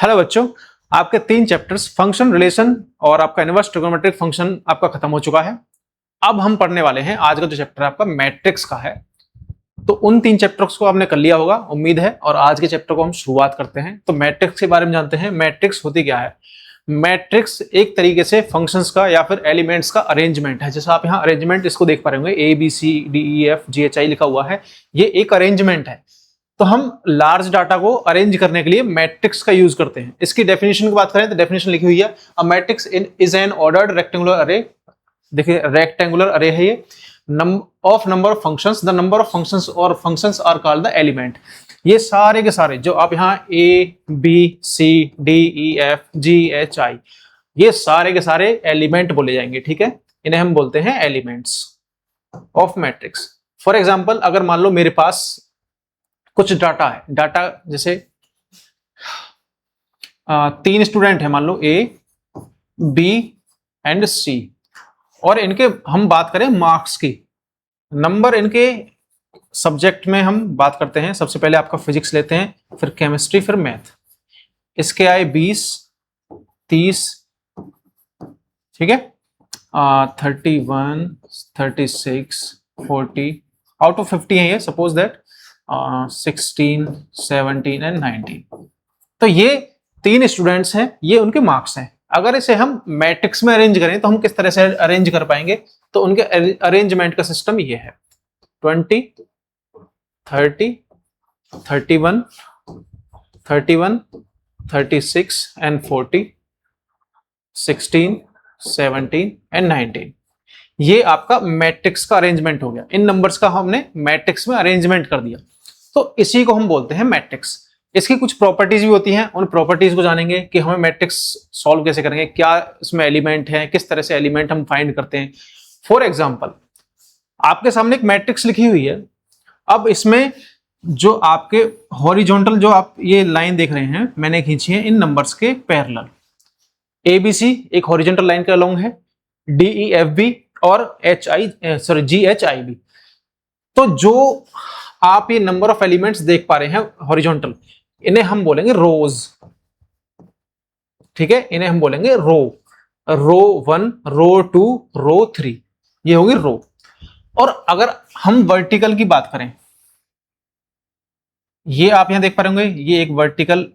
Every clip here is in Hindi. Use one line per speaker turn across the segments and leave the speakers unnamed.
हेलो बच्चों, आपके 3 चैप्टर्स फंक्शन, रिलेशन और आपका इनवर्स ट्रिग्नोमेट्रिक फंक्शन आपका खत्म हो चुका है। अब हम पढ़ने वाले हैं आज का जो चैप्टर आपका मैट्रिक्स का है। तो उन 3 चैप्टर्स को आपने कर लिया होगा उम्मीद है, और आज के चैप्टर को हम शुरुआत करते हैं। तो मैट्रिक्स के बारे में जानते हैं। मैट्रिक्स होती क्या है? मैट्रिक्स एक तरीके से फंक्शंस का या फिर एलिमेंट्स का अरेंजमेंट है। जैसा आप यहाँ अरेंजमेंट इसको देख पा रहे होंगे, A B C D E F G H I लिखा हुआ है, ये एक अरेंजमेंट है। तो हम लार्ज डाटा को अरेंज करने के लिए मैट्रिक्स का यूज करते हैं। इसकी डेफिनेशन की बात करें तो डेफिनेशन लिखी हुई है, a matrix is an ordered rectangular array. देखिए रेक्टेंगुलर अरे है ये, of number of functions, the number of functions और functions are called the element. ये सारे के सारे जो आप यहाँ A B C D E F G H I, ये सारे के सारे एलिमेंट बोले जाएंगे। ठीक है, इन्हें हम बोलते हैं elements of matrix. For example, अगर मान लो मेरे पास कुछ डाटा है, डाटा जैसे 3 स्टूडेंट है, मान लो ए बी एंड सी, और इनके हम बात करें मार्क्स की, नंबर इनके सब्जेक्ट में हम बात करते हैं। सबसे पहले आपका फिजिक्स लेते हैं, फिर केमिस्ट्री, फिर मैथ। इसके आए 20 30, ठीक है, 31 36 40 आउट ऑफ 50 है ये, सपोज दैट 16 17 एंड 19। तो ये 3 स्टूडेंट्स हैं, ये उनके मार्क्स हैं। अगर इसे हम मैट्रिक्स में अरेंज करें तो हम किस तरह से अरेंज कर पाएंगे? तो उनके अरेंजमेंट का सिस्टम ये है, 20 30 31 31 36 एंड 40 16 17 एंड 19। ये आपका मैट्रिक्स का अरेंजमेंट हो गया। इन नंबर्स का हमने मैट्रिक्स में अरेंजमेंट कर दिया, तो इसी को हम बोलते हैं मैट्रिक्स। इसकी कुछ प्रॉपर्टीज भी होती हैं, उन प्रॉपर्टीज को जानेंगे कि हमें मैट्रिक्स सॉल्व कैसे करेंगे, क्या इसमें एलिमेंट है, किस तरह से एलिमेंट हम फाइंड करते हैं। फॉर एग्जांपल, आपके सामने एक मैट्रिक्स लिखी हुई है। अब इसमें जो आपके हॉरिजॉन्टल जो आप ये लाइन देख रहे हैं, मैंने खींची है इन नंबर्स के पैरेलल। एबीसी एक हॉरिजॉन्टल लाइन के अलोंग है, डीईएफबी और जीएचआईबी। तो जो आप ये नंबर ऑफ एलिमेंट्स देख पा रहे हैं हॉरिजॉन्टल, इन्हें हम बोलेंगे रोज। ठीक है, इन्हें हम बोलेंगे रो। रो 1, रो 2, रो 3, ये होगी रो। और अगर हम वर्टिकल की बात करें, ये आप यहां देख पा रहे होंगे, ये एक वर्टिकल,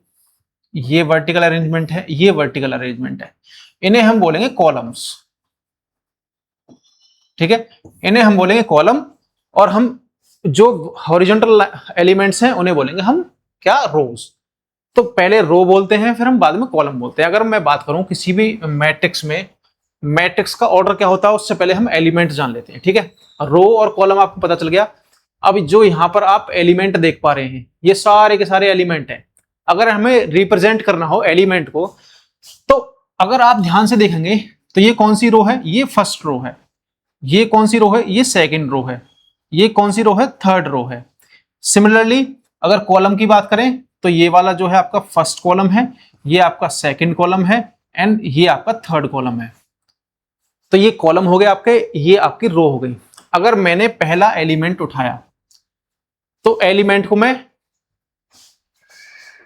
ये वर्टिकल अरेंजमेंट है, ये वर्टिकल अरेंजमेंट है। इन्हें हम बोलेंगे कॉलम्स। ठीक है, इन्हें हम बोलेंगे कॉलम, और हम जो हॉरिजॉन्टल एलिमेंट्स हैं उन्हें बोलेंगे हम क्या? रोज। तो पहले रो बोलते हैं, फिर हम बाद में कॉलम बोलते हैं। अगर मैं बात करूं किसी भी मैट्रिक्स में, मैट्रिक्स का ऑर्डर क्या होता है उससे पहले हम एलिमेंट जान लेते हैं। ठीक है, रो और कॉलम आपको पता चल गया। अब जो यहां पर आप एलिमेंट देख पा रहे हैं, ये सारे के सारे एलिमेंट हैं। अगर हमें रिप्रेजेंट करना हो एलिमेंट को, तो अगर आप ध्यान से देखेंगे तो ये कौन सी रो है? ये फर्स्ट रो है। ये कौन सी रो है? ये सेकेंड रो है। ये कौन सी रो है? थर्ड रो है। सिमिलरली अगर कॉलम की बात करें तो ये वाला जो है आपका फर्स्ट कॉलम है, ये आपका सेकंड कॉलम है, एंड ये आपका थर्ड कॉलम है। तो ये कॉलम हो गए आपके, ये आपकी रो हो गई। अगर मैंने पहला एलिमेंट उठाया तो एलिमेंट को मैं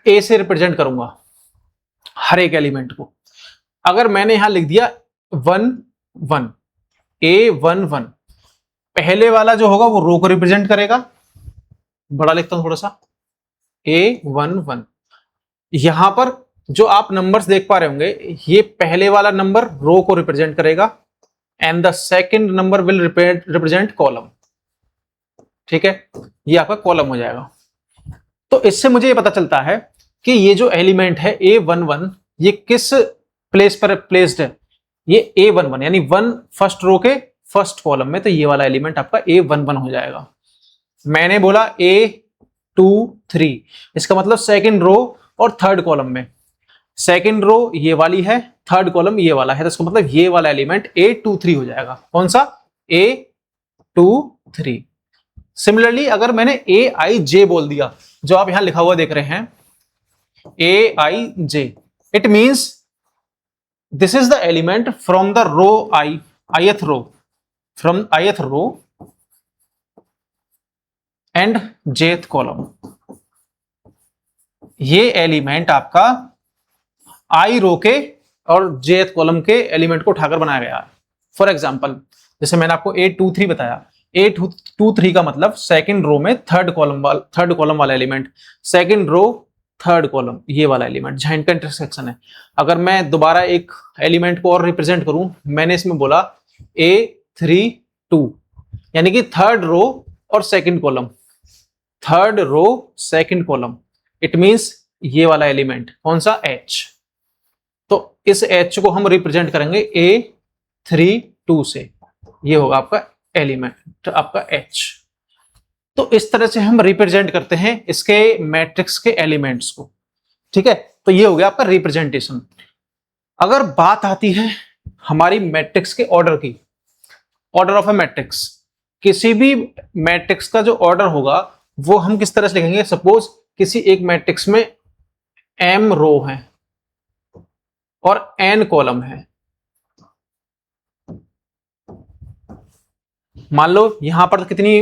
ए से रिप्रेजेंट करूंगा, हर एक एलिमेंट को। अगर मैंने यहां लिख दिया 1 1, A1 1, पहले वाला जो होगा वो रो को रिप्रेजेंट करेगा। बड़ा लिखता हूं थोड़ा सा, A1 1। यहां पर जो आप नंबर्स देख पा रहे होंगे, ये पहले वाला नंबर रो को रिप्रेजेंट करेगा, and the second number will represent column. ठीक है, ये आपका कॉलम हो जाएगा। तो इससे मुझे ये पता चलता है कि ये जो एलिमेंट है A1 1, ये किस प्लेस पर प्लेस्ड है? ये A1 1 यानी 1 फर्स्ट रो के फर्स्ट कॉलम में, तो ये वाला एलिमेंट आपका A1 1 हो जाएगा। मैंने बोला A2 3, इसका मतलब सेकंड रो और थर्ड कॉलम में। सेकंड रो ये वाली है, थर्ड कॉलम ये वाला है, तो इसका मतलब ये वाला एलिमेंट A2 3 हो जाएगा। कौन सा? A2 3। सिमिलरली अगर मैंने AIJ बोल दिया, जो आप यहां लिखा हुआ देख रहे हैं AIJ, it means this is the element from the row ith row, from ith row and jth column। ये एलिमेंट आपका आई रो के और जेथ कॉलम के एलिमेंट को उठाकर बनाया गया है। फॉर एग्जाम्पल जैसे मैंने आपको 823 बताया, 823 का मतलब सेकंड रो में थर्ड कॉलम वाला element, second row third column ये वाला एलिमेंट जहां इनका इंटरसेक्शन है। अगर मैं दोबारा एक एलिमेंट को और रिप्रेजेंट करूं, मैंने इसमें बोला A32 यानी कि थर्ड रो और second column, third row second column, it means ये वाला एलिमेंट कौन सा H। तो इस H को हम रिप्रेजेंट करेंगे A32 से, ये होगा आपका एलिमेंट आपका H। तो इस तरह से हम रिप्रेजेंट करते हैं इसके मैट्रिक्स के एलिमेंट्स को, ठीक है। तो ये हो गया आपका रिप्रेजेंटेशन। अगर बात आती है हमारी मैट्रिक्स के ऑर्डर की, ऑर्डर ऑफ अ मैट्रिक्स, किसी भी मैट्रिक्स का जो ऑर्डर होगा वो हम किस तरह से लिखेंगे। सपोज किसी एक मैट्रिक्स में m रो है और n कॉलम है, मान लो यहां पर कितनी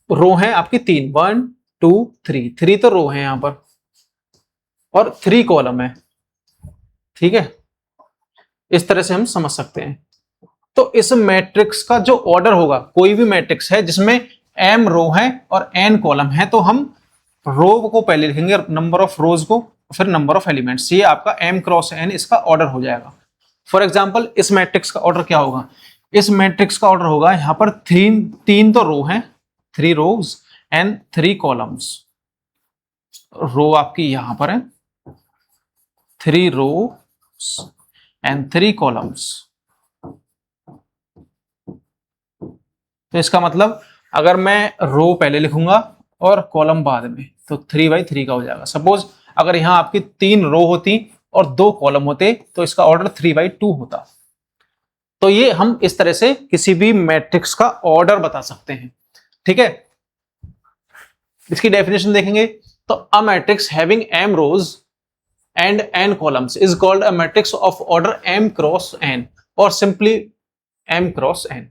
रो है आपकी, 3, 1 2 3, 3 तो रो है यहां पर और 3 कॉलम है, ठीक है। इस तरह से हम समझ सकते हैं। तो इस मैट्रिक्स का जो ऑर्डर होगा, कोई भी मैट्रिक्स है जिसमें m रो है और n कॉलम है, तो हम रो को पहले लिखेंगे, नंबर ऑफ रोज को, फिर नंबर ऑफ एलिमेंट्स, ये आपका m क्रॉस n इसका ऑर्डर हो जाएगा। फॉर एग्जांपल इस मैट्रिक्स का ऑर्डर क्या होगा, इस मैट्रिक्स का ऑर्डर होगा यहां पर 3 तो रो है, 3 रोज एंड 3 कॉलम्स। रो आपकी यहां पर है 3 रोज एंड 3 कॉलम्स। तो इसका मतलब अगर मैं रो पहले लिखूंगा और कॉलम बाद में, तो 3/3 का हो जाएगा। सपोज अगर यहां आपकी 3 रो होती और 2 कॉलम होते तो इसका ऑर्डर 3/2 होता। तो ये हम इस तरह से किसी भी मैट्रिक्स का ऑर्डर बता सकते हैं, ठीक है। इसकी डेफिनेशन देखेंगे तो a matrix having m rows and n columns is called a matrix of order m cross n और simply m cross n,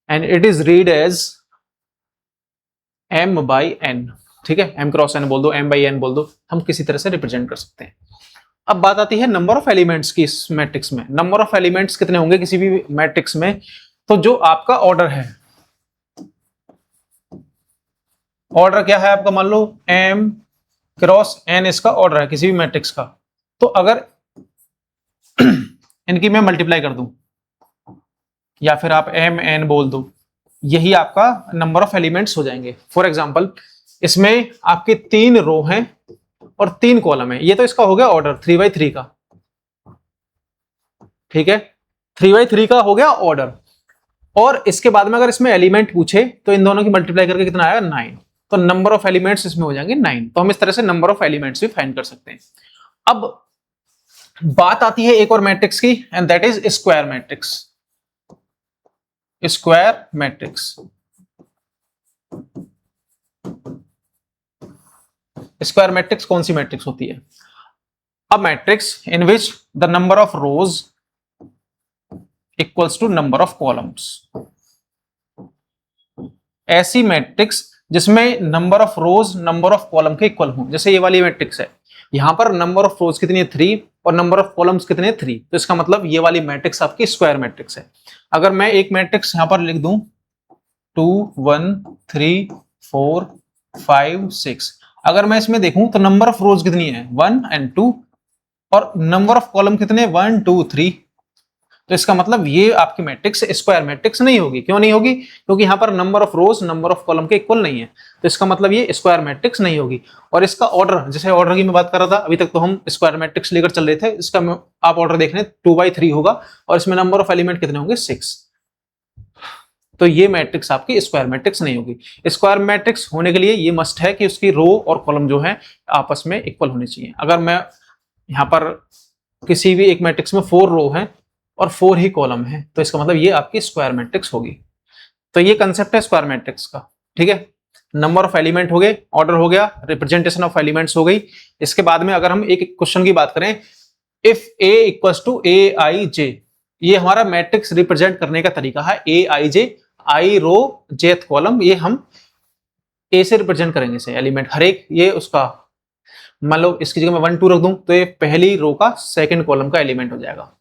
and it is read as m/n, ठीक है। m क्रॉस n बोल दो, m/n बोल दो, हम किसी तरह से रिप्रेजेंट कर सकते हैं। अब बात आती है नंबर ऑफ एलिमेंट्स की। इस मैट्रिक्स में नंबर ऑफ एलिमेंट्स कितने होंगे किसी भी मैट्रिक्स में, तो जो आपका ऑर्डर है, ऑर्डर क्या है आपका, मान लो m क्रॉस n इसका ऑर्डर है किसी भी मैट्रिक्स का। तो अगर इनकी मैं मल्टीप्लाई कर दूं या फिर आप mn बोल दो, यही आपका नंबर ऑफ एलिमेंट्स हो जाएंगे। फॉर एग्जांपल इसमें आपके 3 रो हैं और 3 कॉलम है, ये तो इसका हो गया ऑर्डर 3/3 का, ठीक है। 3/3 का हो गया ऑर्डर। और इसके बाद में अगर इसमें एलिमेंट पूछे तो इन दोनों की मल्टीप्लाई करके कितना आएगा, 9। तो नंबर ऑफ एलिमेंट्स इसमें हो जाएंगे 9। तो हम इस तरह से नंबर ऑफ एलिमेंट्स भी फाइंड कर सकते हैं। अब बात आती है एक और मैट्रिक्स की, and that is square matrix. Square matrix, square matrix कौन सी मैट्रिक्स होती है, a matrix in which the number of rows equals to number of columns. ऐसी मैट्रिक्स जिसमें number of rows number of column के इक्वल हो। जैसे ये वाली मैट्रिक्स है, यहां पर नंबर ऑफ रोज कितनी है 3 और नंबर ऑफ कॉलम्स कितने 3, तो इसका मतलब ये वाली मैट्रिक्स आपकी स्क्वायर मैट्रिक्स है। अगर मैं एक मैट्रिक्स यहां पर लिख दूं 2 1 3 4 5 6, अगर मैं इसमें देखूं तो नंबर ऑफ रोज कितनी है 1 and 2 और नंबर ऑफ कॉलम कितने 1 2 3, तो इसका मतलब ये आपकी मैट्रिक्स स्क्वायर मैट्रिक्स नहीं होगी। क्यों नहीं होगी, क्योंकि यहां पर number of rows number of column के इक्वल नहीं है, तो इसका मतलब ये स्क्वायर मैट्रिक्स नहीं होगी। और इसका ऑर्डर, जैसे ऑर्डर की मैं बात कर रहा था, अभी तक तो हम स्क्वायर मैट्रिक्स लेकर चल रहे थे, इसका आप ऑर्डर देख रहे हैं 2/3 होगा और इसमें नंबर ऑफ एलिमेंट कितने होंगे 6। तो ये मैट्रिक्स आपकी स्क्वायर मैट्रिक्स नहीं होगी। स्क्वायर मैट्रिक्स होने के लिए ये मस्ट है कि उसकी रो और कॉलम जो है आपस में इक्वल होने चाहिए। अगर मैं यहाँ पर किसी भी एक मैट्रिक्स में 4 रो है और 4 ही कॉलम है, तो इसका मतलब ये आपकी स्क्वायर मैट्रिक्स होगी। तो ये कंसेप्ट है स्क्वायर मैट्रिक्स का, ठीक है। नंबर ऑफ एलिमेंट हो गए, ऑर्डर हो गया, रिप्रेजेंटेशन ऑफ एलिमेंट्स हो गई। इसके बाद में अगर हम एक क्वेश्चन की बात करें, if a equals to aij, ये हमारा मैट्रिक्स रिप्रेजेंट करने का तरीका है। aij, आई रो जेथ कॉलम, ये हम a से रिप्रेजेंट करेंगे से एलिमेंट हर एक, ये उसका मान लो इसकी जगह मैं 1 2 रख दूं तो ये पहली रो का सेकंड कॉलम का एलिमेंट हो जाएगा।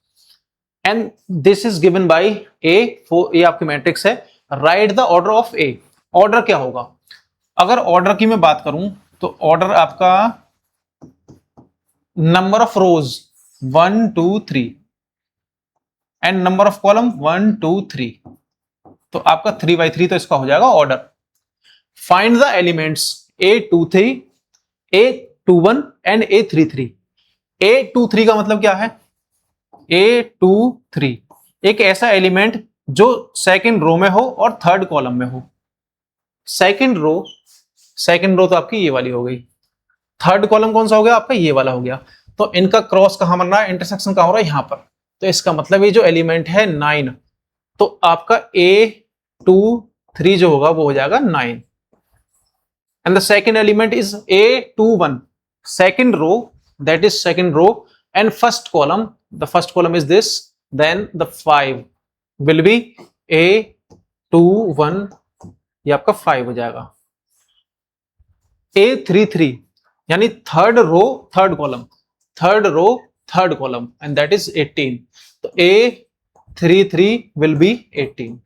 And this is given by A, ये आपकी मैट्रिक्स है। Write the order of A. Order क्या होगा? अगर ऑर्डर की मैं बात करूं तो ऑर्डर आपका number of rose 1 2 3 and number of column 1 2 3, तो आपका 3 by 3 तो इसका हो जाएगा order. Find the elements A23, A21 and A33। A23 का मतलब क्या है? A23 एक ऐसा एलिमेंट जो सेकंड रो में हो और थर्ड कॉलम में हो। सेकंड रो तो आपकी ये वाली हो गई, थर्ड कॉलम कौन सा हो गया आपका? ये वाला हो गया। तो इनका क्रॉस कहां बन रहा है, इंटरसेक्शन कहां हो रहा है? यहां पर। तो इसका मतलब ये जो एलिमेंट है 9, तो आपका A23 जो होगा वो हो जाएगा 9। And the second element is A21, second row, that is second row and first column, the first column is this, then the 5 will be A21, ये आपका 5 हो जाएगा। A33 यानी third row third column, third row third column, and that is 18। तो A33 विल बी 18।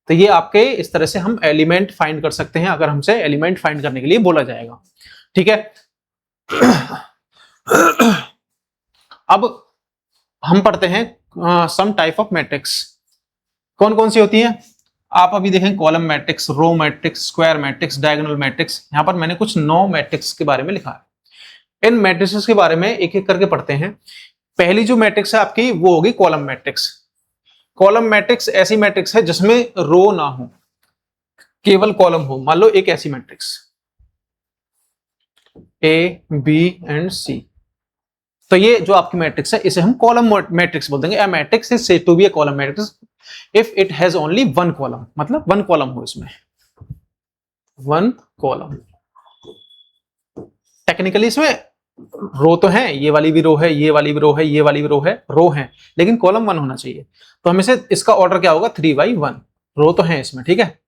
तो ये आपके इस तरह से हम एलिमेंट फाइंड कर सकते हैं अगर हमसे एलिमेंट फाइंड करने के लिए बोला जाएगा। ठीक है। अब हम पढ़ते हैं सम टाइप ऑफ मैट्रिक्स। कौन कौन सी होती हैं? आप अभी देखें column matrix, row matrix, square matrix, diagonal matrix. यहां पर मैंने कुछ 9 मैट्रिक्स के बारे में लिखा है। इन मैट्रिक्स के बारे में एक एक करके पढ़ते हैं। पहली जो मैट्रिक्स है आपकी वो होगी कॉलम मैट्रिक्स। कॉलम मैट्रिक्स ऐसी मैट्रिक्स है जिसमें रो ना हो, केवल कॉलम हो। मान लो एक ऐसी मैट्रिक्स ए बी एंड सी, तो ये जो आपकी मैट्रिक्स है इसे हम कॉलम मैट्रिक्स बोल देंगे। A matrix is said to be a column matrix if it has only one column, मतलब वन कॉलम हो, इसमें वन कॉलम। टेक्निकली इसमें रो तो है, ये वाली भी रो है, ये वाली भी रो है, ये वाली भी रो है, लेकिन कॉलम 1 होना चाहिए। तो हमें से इसका ऑर्डर क्या होगा? 3 by 1। रो तो है इसमें, ठीक है।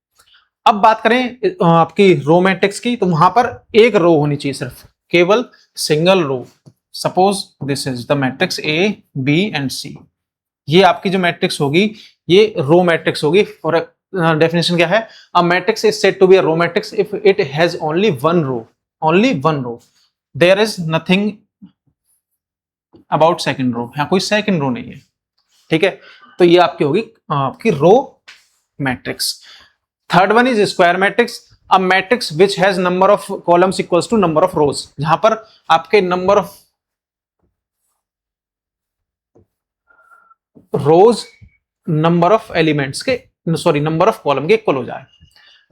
अब बात करें आपकी रो मैट्रिक्स की, तो वहां पर एक रो होनी चाहिए, सिर्फ केवल single row. Suppose this is the matrix A B and C. ये आपकी जो मैट्रिक्स होगी ये रो मैट्रिक्स होगी। और डेफिनेशन क्या है? A matrix is said to be a row matrix if it has only one row, only one row, there is nothing about second row, यहां कोई सेकंड रो नहीं है, ठीक है। तो ये आपकी होगी आपकी row matrix. Third one is square matrix, a matrix which has number of columns equals to number of rows, जहां पर आपके number of rows number of elements के, सॉरी नंबर ऑफ कॉलम के इक्वल हो जाए।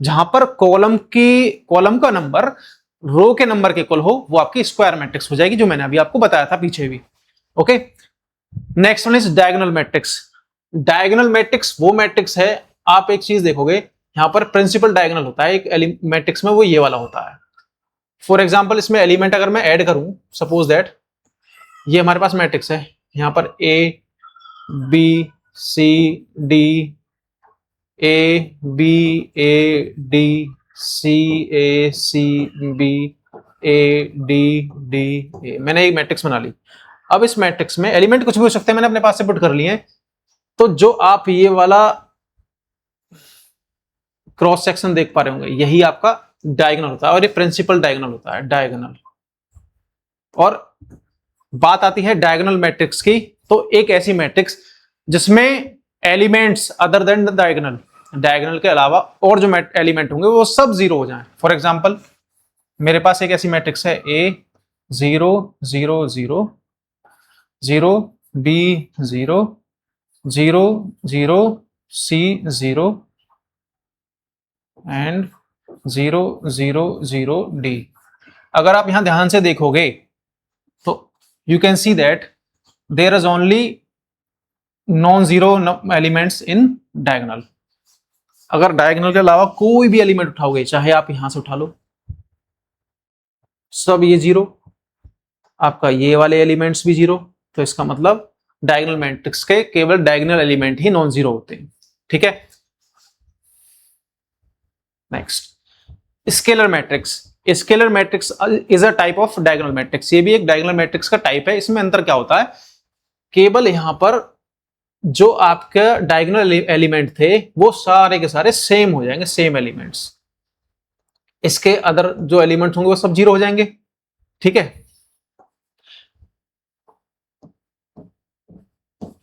जहां पर कॉलम का नंबर रो के नंबर के इक्वल हो वो आपकी स्क्वायर मैट्रिक्स हो जाएगी, जो मैंने अभी आपको बताया था पीछे भी। Okay, next one is diagonal matrix. Diagonal matrix वो मैट्रिक्स है, आप एक चीज देखोगे यहां पर प्रिंसिपल डायगोनल होता है एक मैट्रिक्स में, वो ये वाला होता है। फॉर एग्जांपल इसमें एलिमेंट अगर मैं ऐड करूं, सपोज दैट ये हमारे पास मैट्रिक्स है, यहां पर A B C D, A B A D, C A C B, A D D A. मैंने एक मैट्रिक्स बना ली। अब इस मैट्रिक्स में एलिमेंट कुछ भी हो सकते हैं, मैंने अपने पास से पुट कर लिए हैं। तो जो आप ये वाला क्रॉस सेक्शन देख पा रहे होंगे यही आपका डायगोनल होता है, और ये प्रिंसिपल डायगोनल होता है, डायगोनल। और बात आती है डायगोनल मैट्रिक्स की, तो एक ऐसी मैट्रिक्स जिसमें elements other than the diagonal, diagonal के अलावा और जो एलिमेंट होंगे वो सब जीरो हो जाएं। फॉर एग्जांपल मेरे पास एक ऐसी मैट्रिक्स है A 0 0 0 0 B 0 0 0 C 0 and 0 0 0 D. अगर आप यहां ध्यान से देखोगे तो you can see that there is only non zero elements in diagonal. अगर डायगोनल के अलावा कोई भी एलिमेंट उठाओगे, चाहे आप यहां से उठा लो, सब ये जीरो, आपका ये वाले एलिमेंट्स भी जीरो। तो इसका मतलब डायगोनल मैट्रिक्स के केवल डायगोनल एलिमेंट ही नॉन जीरो होते हैं, ठीक है। Next scalar matrix. Scalar matrix is a type of diagonal matrix, ये भी एक डायगोनल मैट्रिक्स का टाइप है। इसमें अंतर क्या होता है, केवल यहां पर जो आपके डायगोनल एलिमेंट थे वो सारे के सारे सेम हो जाएंगे, सेम एलिमेंट्स। इसके अदर जो एलिमेंट्स होंगे वो सब जीरो हो जाएंगे, ठीक है।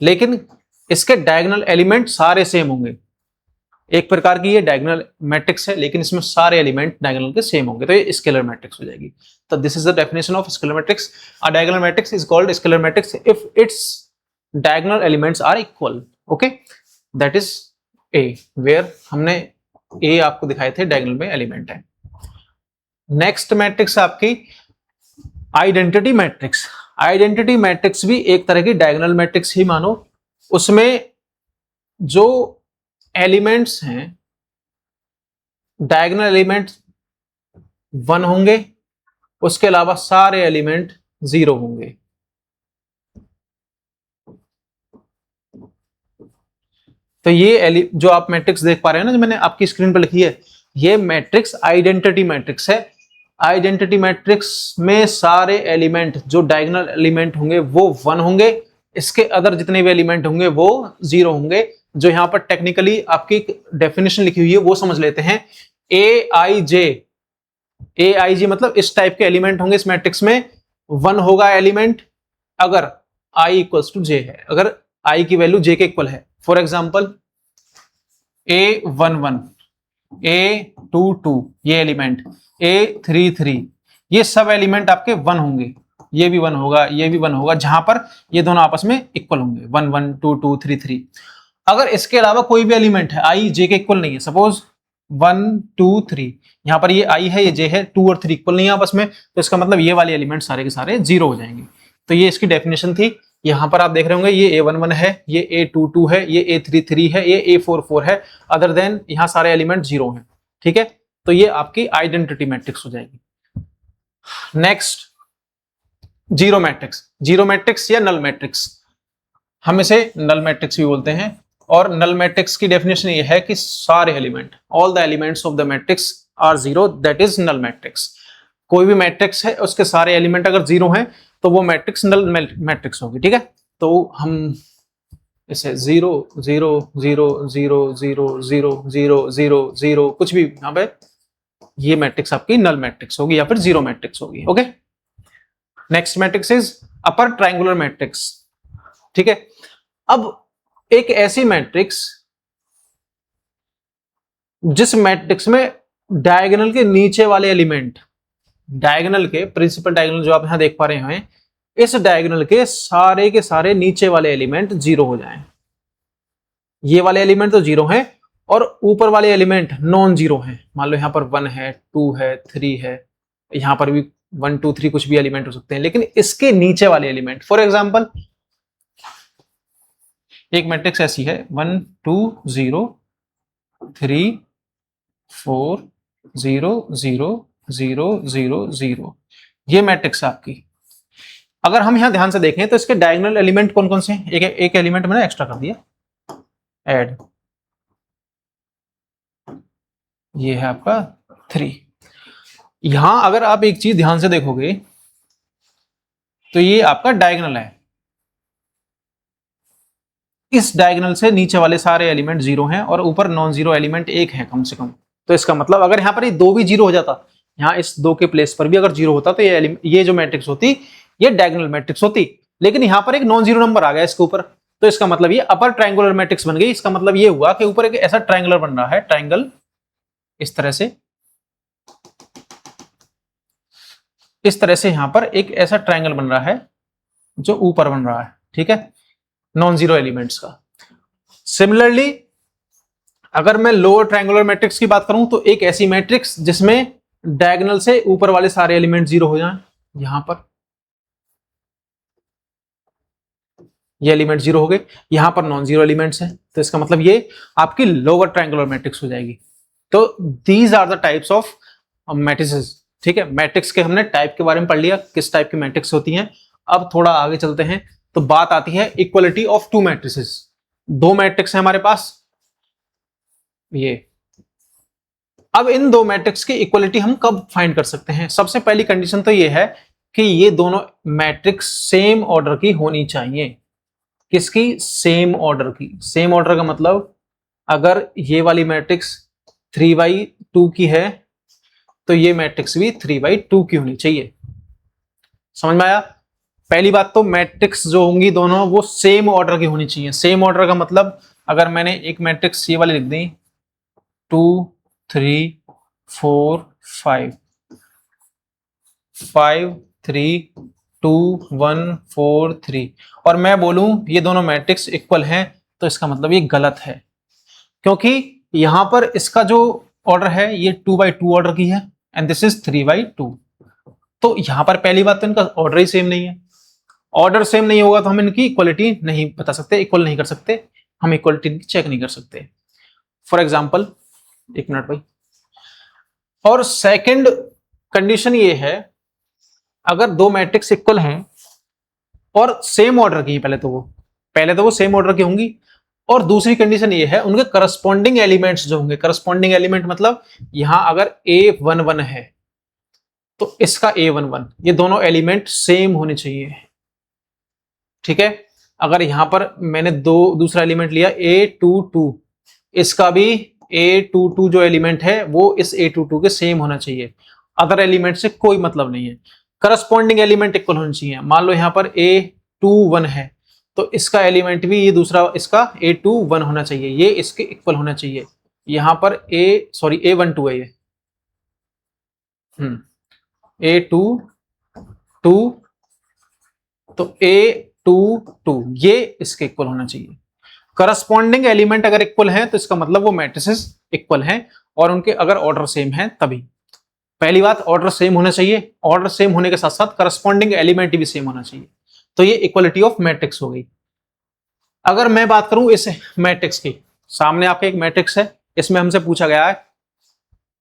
लेकिन इसके डायगोनल एलिमेंट सारे सेम होंगे। एक प्रकार की ये डायगोनल मैट्रिक्स है, लेकिन इसमें सारे एलिमेंट डायगोनल के सेम होंगे, तो ये स्केलर मैट्रिक्स हो जाएगी। तो this is the definition of scalar matrix. A diagonal matrix is called scalar matrix if its diagonal elements are equal. Okay, that is a, where हमने ए आपको दिखाए थे डायगोनल में एलिमेंट है। नेक्स्ट मैट्रिक्स आपकी आइडेंटिटी मैट्रिक्स। आइडेंटिटी मैट्रिक्स भी एक तरह की डायगोनल मैट्रिक्स ही मानो। उसमें जो एलिमेंट्स हैं, डायगोनल एलिमेंट 1 होंगे, उसके अलावा सारे एलिमेंट 0 होंगे। तो ये जो आप मैट्रिक्स देख पा रहे हैं ना, जो मैंने आपकी स्क्रीन पर लिखी है, ये मैट्रिक्स आइडेंटिटी मैट्रिक्स है। आइडेंटिटी मैट्रिक्स में सारे एलिमेंट जो डायगोनल एलिमेंट होंगे वो 1 होंगे, इसके अदर जितने भी एलिमेंट होंगे वो 0 होंगे। जो यहां पर टेक्निकली आपकी डेफिनेशन लिखी हुई है वो समझ लेते हैं। ए आई जे मतलब इस टाइप के एलिमेंट होंगे इस मैट्रिक्स में। 1 होगा एलिमेंट अगर आई इक्वल्स टू जे है, अगर आई की वैल्यू जे के इक्वल है। फॉर एग्जाम्पल A11, A22 ये एलिमेंट, A33, ये सब एलिमेंट आपके 1 होंगे। ये भी 1 होगा, ये भी 1 होगा, जहां पर ये दोनों आपस में इक्वल होंगे, 1 1 2 2 3 3। अगर इसके अलावा कोई भी एलिमेंट है आई जे के इक्वल नहीं है, सपोज 1 2 3, यहां पर ये आई है, ये जे है, 2 और 3 इक्वल नहीं है आपस में, तो इसका मतलब ये वाले एलिमेंट सारे के सारे 0 हो जाएंगे। तो ये इसकी डेफिनेशन थी। यहां पर आप देख रहे होंगे ये A11 है, ये A22 है, ये A33 है, ये A44 है, अदर देन यहां सारे एलिमेंट 0 हैं, ठीक है। तो ये आपकी आइडेंटिटी मैट्रिक्स हो जाएगी। Next zero matrix. Zero matrix या नल मैट्रिक्स, हम इसे नल मैट्रिक्स भी बोलते हैं। और नल मैट्रिक्स की डेफिनेशन ये है कि सारे element, all the elements of the matrix are 0, that is null matrix. कोई भी मैट्रिक्स है उसके सारे एलिमेंट अगर 0 हैं तो वो मैट्रिक्स नल मैट्रिक्स होगी, ठीक है। तो हम इसे 0 0 0 0 0 0 0 0 0 कुछ भी यहां पे, ये मैट्रिक्स आपकी नल मैट्रिक्स होगी या फिर जीरो मैट्रिक्स होगी। Okay, next matrix is upper triangular matrix, ठीक है। अब एक ऐसी मैट्रिक्स जिस मैट्रिक्स में डायगोनल के नीचे वाले एलिमेंट, डायगोनल के प्रिंसिपल डायगोनल जो आप यहां देख पा रहे हैं, इस डायगोनल के सारे नीचे वाले एलिमेंट 0 हो जाएं। ये वाले एलिमेंट तो 0 हैं और ऊपर वाले एलिमेंट नॉन 0 हैं। मान लो यहां पर 1 है, 2 है, 3 है, यहां पर भी 1 2 3 कुछ भी एलिमेंट हो सकते हैं, लेकिन इसके नीचे वाले एलिमेंट, फॉर एग्जाम्पल एक मैट्रिक्स ऐसी है 1 2 0 3 4 0 0 0 0 0, ये मैट्रिक्स आपकी। अगर हम यहां ध्यान से देखें तो इसके डायगोनल एलिमेंट कौन कौन से हैं? एक एलिमेंट मैंने एक्स्ट्रा कर दिया, ऐड, ये है आपका 3। यहां अगर आप एक चीज ध्यान से देखोगे तो ये आपका डायगोनल है, इस डायगोनल से नीचे वाले सारे एलिमेंट 0 हैं और ऊपर नॉन 0 एलिमेंट 1 है कम से कम। तो इसका मतलब अगर यहां पर ये 2 भी 0 हो जाता, यहां इस 2 के प्लेस पर भी अगर 0 होता तो ये जो मैट्रिक्स होती ये डायगोनल मैट्रिक्स होती। लेकिन यहां पर एक नॉन 0 नंबर आ गया इसके ऊपर, तो इसका मतलब ये अपर ट्रायंगुलर मैट्रिक्स बन गई। इसका मतलब ये हुआ कि ऊपर एक ऐसा ट्रायंगुलर बन रहा है, ट्रायंगल इस तरह से, इस तरह से यहां पर एक ऐसा ट्रायंगल बन रहा है जो ऊपर बन रहा है, ठीक है, नॉन 0 एलिमेंट्स का। सिमिलरली अगर मैं लोअर ट्रायंगुलर मैट्रिक्स की बात करूं तो एक ऐसी मैट्रिक्स जिसमें डायगोनल से ऊपर वाले सारे एलिमेंट 0 हो जाएं, यहां पर ये एलिमेंट 0 हो गए, यहां पर नॉन 0 एलिमेंट्स हैं, तो इसका मतलब ये आपकी लोअर ट्रायंगुलर मैट्रिक्स हो जाएगी। तो these are the types of matrices, ठीक है। मैट्रिक्स के हमने टाइप के बारे में पढ़ लिया, किस टाइप की मैट्रिक्स होती हैं। अब थोड़ा आगे चलते हैं तो बात आती है इक्वलिटी ऑफ टू मैट्रिसेस। दो मैट्रिक्स है हमारे पास, ये अब इन दो मैट्रिक्स की इक्वलिटी हम कब फाइंड कर सकते हैं? सबसे पहली कंडीशन तो ये है कि ये दोनों मैट्रिक्स सेम ऑर्डर की होनी चाहिए। किसकी? सेम ऑर्डर की। सेम ऑर्डर का मतलब अगर ये वाली मैट्रिक्स 3/2 की है तो ये मैट्रिक्स भी 3/2 की होनी चाहिए। समझ में आया? पहली बात तो मैट्रिक्स जो होंगी दोनों वो सेम ऑर्डर की होनी चाहिए। सेम ऑर्डर का मतलब अगर मैंने एक मैट्रिक्स ये वाली लिख दी 2 3 4 5 5 3 2 1 4 3 और मैं बोलूं ये दोनों मैट्रिक्स इक्वल हैं तो इसका मतलब ये गलत है, क्योंकि यहां पर इसका जो ऑर्डर है ये 2/2 ऑर्डर की है एंड दिस इज 3/2। तो यहां पर पहली बात तो इनका ऑर्डर ही सेम नहीं है। ऑर्डर सेम नहीं होगा तो हम इनकी इक्वलिटी नहीं बता सकते, इक्वल नहीं कर सकते, हम इक्वलिटी चेक नहीं कर सकते। फॉर एग्जाम्पल, एक मिनट भाई। और सेकंड कंडीशन ये है, अगर दो मैट्रिक्स इक्वल हैं और सेम ऑर्डर की, पहले तो वो सेम ऑर्डर की होंगी, और दूसरी कंडीशन ये है उनके करस्पॉन्डिंग एलिमेंट्स जो होंगे, करस्पॉन्डिंग एलिमेंट मतलब यहां अगर A11 है तो इसका A11, ये दोनों एलिमेंट सेम होने चाहिए। ठीक है? अगर यहां पर मैंने दूसरा एलिमेंट लिया A22, इसका भी A22 जो एलिमेंट है वो इस A22 के सेम होना चाहिए, अदर एलिमेंट से कोई मतलब नहीं है। करस्पॉन्डिंग एलिमेंट इक्वल होना चाहिए। मान लो यहां पर A21 है तो इसका एलिमेंट भी ये दूसरा इसका A21 होना चाहिए, ये इसके इक्वल होना चाहिए। यहां पर A12 है ये, A22 तो A22 ये इसके इक्वल होना चाहिए। करस्पॉन्डिंग एलिमेंट अगर इक्वल हैं तो इसका मतलब वो मैट्रिसेस इक्वल हैं और उनके अगर ऑर्डर सेम हैं तभी। पहली बात, ऑर्डर सेम होना चाहिए, ऑर्डर सेम होने के साथ साथ करस्पॉन्डिंग एलिमेंट भी सेम होना चाहिए, तो ये इक्वलिटी ऑफ मैट्रिक्स हो गई। अगर मैं बात करूं इस मैट्रिक्स की, सामने आपके एक मैट्रिक्स है, इसमें हमसे पूछा गया है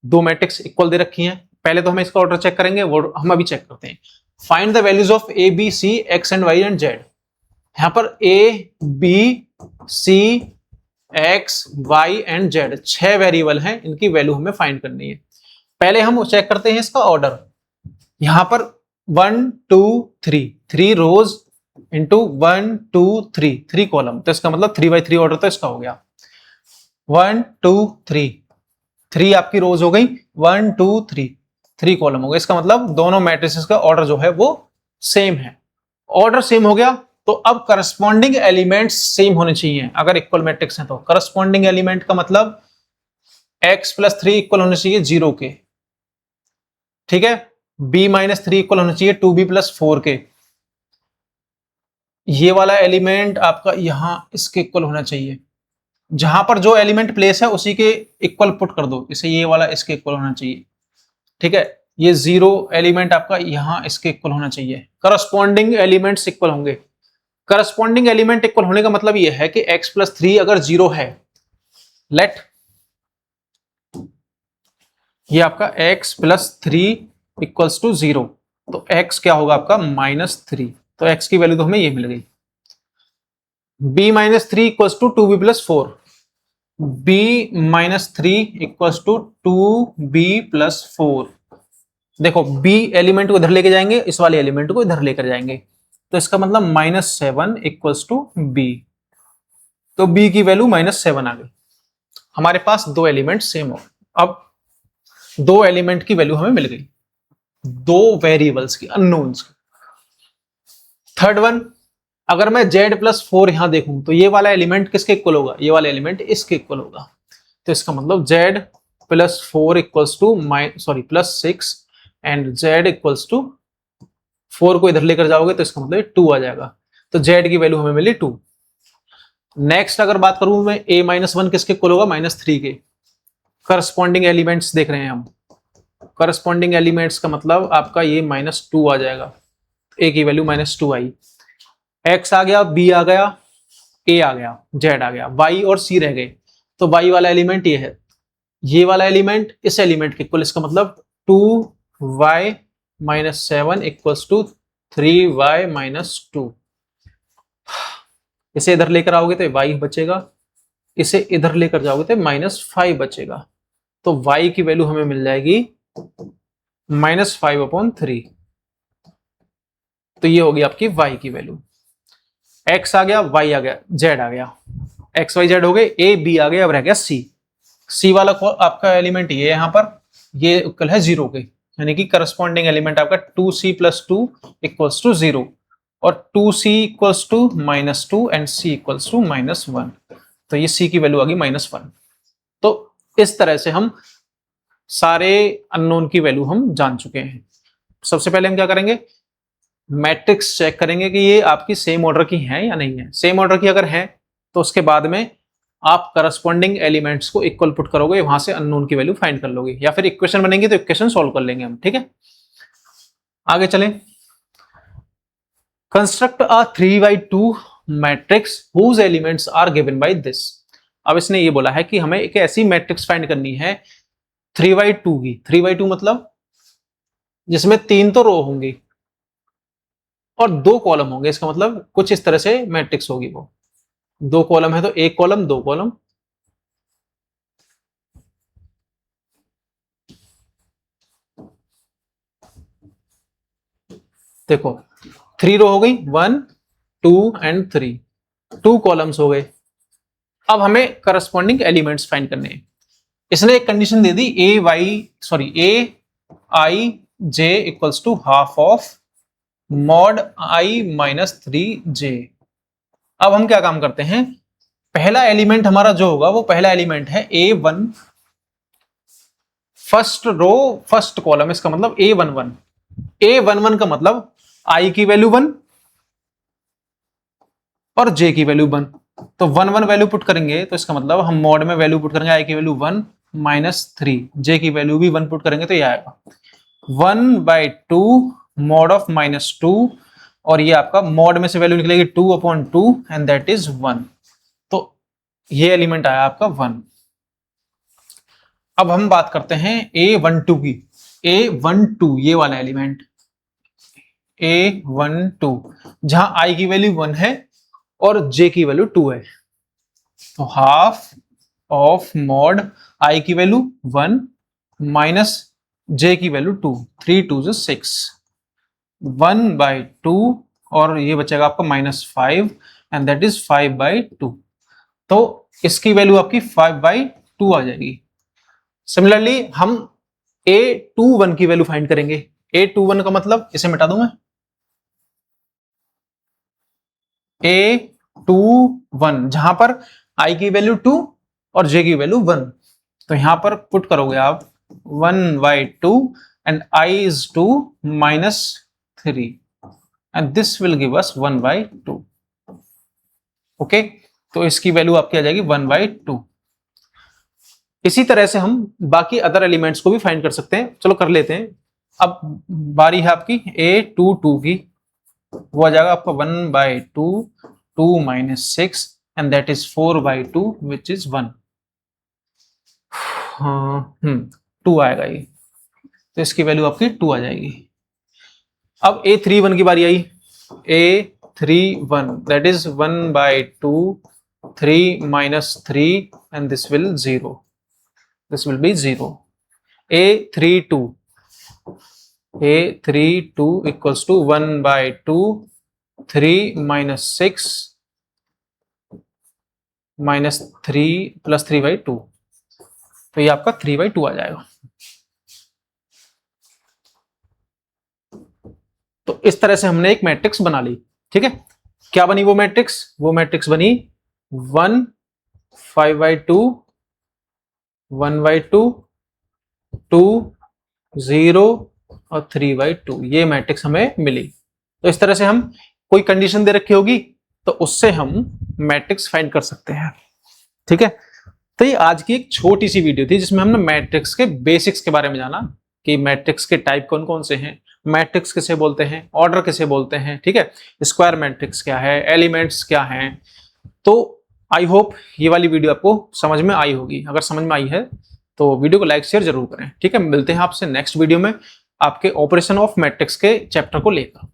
दो मैट्रिक्स इक्वल दे रखी हैं, पहले तो हम इसका ऑर्डर चेक करेंगे, वो हम अभी चेक करते हैं। Find the values of A B C X and Y and Z. यहां पर A B C X Y and Z 6 variable हैं, इनकी वैल्यू हमें फाइंड करनी है। पहले हम चेक करते हैं इसका ऑर्डर। यहां पर 1 2 3 रोज इंटू 1 2 3 कॉलम, तो इसका मतलब 3/3 ऑर्डर तो इसका हो गया। 1 2 3 आपकी रोज हो गई, 1 2 3 कॉलम हो गए। इसका मतलब दोनों मैट्रिसेस का ऑर्डर जो है वो सेम है। ऑर्डर सेम हो गया तो अब करस्पॉन्डिंग एलिमेंट्स सेम होने चाहिए। अगर इक्वल मैट्रिक्स है तो करस्पॉन्डिंग एलिमेंट का मतलब x+3 इक्वल होने चाहिए 0 के, ठीक है। b-3 इक्वल होना चाहिए 2b+4 के। ये वाला एलिमेंट आपका यहां इसके इक्वल होना चाहिए, जहां पर जो एलिमेंट प्लेस है उसी के इक्वल पुट कर दो, इसे ये वाला इसके इक्वल होना चाहिए, ठीक है। ये 0 एलिमेंट आपका यहां इसके इक्वल होना चाहिए। करस्पॉन्डिंग एलिमेंट्स इक्वल होंगे। करस्पॉन्डिंग एलिमेंट इक्वल होने का मतलब यह है कि x+3 अगर 0 है, लेट ये आपका x+3 इक्वल्स टू 0, तो x क्या होगा आपका -3, तो x की वैल्यू तो हमें ये मिल गई। b-3 equals to 2b+4, b-3 equals to 2b+4। देखो b एलिमेंट को इधर लेके जाएंगे, इस वाले एलिमेंट को इधर लेकर जाएंगे, तो इसका मतलब -7 इक्वल्स टू b, तो b की वैल्यू -7 आ गई। हमारे पास दो एलिमेंट सेम हो, अब दो एलिमेंट की वैल्यू हमें मिल गई, दो वेरिएबल्स की, अननोन्स की। थर्ड वन, अगर मैं z+4 यहां देखूं तो ये वाला एलिमेंट किसके इक्वल होगा? ये वाला एलिमेंट इसके इक्वल होगा, तो इसका मतलब z+4 equals to +6 and z equals to 4 को इधर लेकर जाओगे तो इसका मतलब 2 आ जाएगा, तो z की वैल्यू हमें मिली 2। नेक्स्ट अगर बात करूं मैं, a-1 किसके इक्वल होगा? -3 के। करस्पॉन्डिंग एलिमेंट्स देख रहे हैं हम, करस्पॉन्डिंग एलिमेंट्स का मतलब आपका ये -2 आ जाएगा, a की वैल्यू -2 आई। x आ गया, b आ गया, a आ गया, z आ गया, y और c रह गए, तो y वाला एलिमेंट ये है, ये वाला एलिमेंट इस एलिमेंट के इक्वल, इसका मतलब 2y-7 इक्वल्स टू 3y-2। इसे इधर लेकर आओगे तो y बचेगा, इसे इधर लेकर जाओगे तो -5 बचेगा, तो y की वैल्यू हमें मिल जाएगी -5/3। तो ये होगी आपकी y की वैल्यू। x आ गया, y आ गया, z आ गया, x y z हो गए, a b आ गया, अब रह गया c। c वाला आपका एलिमेंट ये यहां पर, ये इक्वल है 0 के, यानी कि करस्पॉन्डिंग एलिमेंट आपका 2c + 2 = 0 और 2c = -2 एंड c = -1। तो ये c की वैल्यू आ गई -1। तो इस तरह से हम सारे अननोन की वैल्यू हम जान चुके हैं। सबसे पहले हम क्या करेंगे, मैट्रिक्स चेक करेंगे कि ये आपकी सेम ऑर्डर की है या नहीं है। सेम ऑर्डर की अगर है तो उसके बाद में आप करस्पॉन्डिंग एलिमेंट्स को इक्वल पुट करोगे, वहां से अननोन की वैल्यू फाइंड कर लोगे, या फिर इक्वेशन बनेंगे तो इक्वेशन सॉल्व कर लेंगे हम। ठीक है, आगे चलें। Construct a 3x2 matrix whose elements are given by this. अब इसने ये बोला है कि हमें एक ऐसी मैट्रिक्स फाइंड करनी है 3x2 की। 3x2 मतलब जिसमें 3 तो रो होंगी और 2 कॉलम होंगे। इसका मतलब कुछ इस तरह से मैट्रिक्स होगी। वो 2 कॉलम है तो 1 कॉलम 2 कॉलम, देखो 3 रो हो गई, 1 2 एंड 3, 2 कॉलम्स हो गए। अब हमें करस्पॉन्डिंग एलिमेंट्स फाइंड करने हैं। इसने एक कंडीशन दे दी, a i j equals to half of mod i -3j। अब हम क्या काम करते हैं, पहला एलिमेंट हमारा जो होगा वो पहला एलिमेंट है A1, first row first column, इसका मतलब A11। A11 का मतलब I की वैल्यू 1 और J की वैल्यू 1। तो 1 1 वैल्यू पुट करेंगे तो इसका मतलब हम मॉड में वैल्यू पुट करेंगे, I की वैल्यू 1 -3, J की वैल्यू भी 1 पुट करेंगे तो ये आएगा 1/2 मॉड ऑफ -2, और ये आपका मॉड में से वैल्यू निकलेगी 2/2 एंड दैट इज 1। तो ये एलिमेंट आया आपका 1। अब हम बात करते हैं A12 की। A12 ये वाला एलिमेंट A12 जहां I की वैल्यू 1 है और J की वैल्यू 2 है। तो हाफ ऑफ मॉड I की वैल्यू 1 माइनस J की वैल्यू 2, 3 2 6, 1/2 और ये बचेगा आपका -5 एंड दैट इज 5/2। तो इसकी वैल्यू आपकी 5/2 आ जाएगी। सिमिलरली हम A21 की वैल्यू फाइंड करेंगे। A21 का मतलब, इसे मिटा दूं मैं, A21 जहां पर I की वैल्यू 2 और J की वैल्यू 1, तो यहां पर पुट करोगे आप 1/2 and I is 2 -3 and this will give us 1/2। Okay, तो इसकी वैल्यू आपकी आ जाएगी 1/2। इसी तरह से हम बाकी अदर एलिमेंट्स को भी फाइंड कर सकते हैं। चलो कर लेते हैं। अब बारी है आपकी A22 की। वो आ जाएगा आपका 1/2 2 -6 and that is 4/2 which is 1। 2 आएगा ये, तो इसकी वैल्यू आपकी 2 आ जाएगी। अब A31 की बारी आई। A31 that is 1/2 3 -3 and this will 0, this will be 0. A32 equals to 1/2 3 -6 -3 + 3/2, तो ये आपका 3/2 आ जाएगा। तो इस तरह से हमने एक मैट्रिक्स बना ली। ठीक है, क्या बनी वो मैट्रिक्स? वो मैट्रिक्स बनी 1 5/2 1/2 2 0 और 3/2, ये मैट्रिक्स हमें मिली। तो इस तरह से हम कोई कंडीशन दे रखी होगी तो उससे हम मैट्रिक्स फाइंड कर सकते हैं। ठीक है, तो ये आज की एक छोटी सी वीडियो थी जिसमें हमने मैट्रिक्स के बेसिक्स के बारे में जाना कि मैट्रिक्स के टाइप कौन कौन से हैं, मैट्रिक्स किसे बोलते हैं, ऑर्डर किसे बोलते हैं, ठीक है, स्क्वायर मैट्रिक्स क्या है, एलिमेंट्स क्या हैं। तो आई होप ये वाली वीडियो आपको समझ में आई होगी। अगर समझ में आई है तो वीडियो को लाइक शेयर जरूर करें। ठीक है, मिलते हैं आपसे नेक्स्ट वीडियो में आपके ऑपरेशन ऑफ मैट्रिक्स के चैप्टर को लेकर।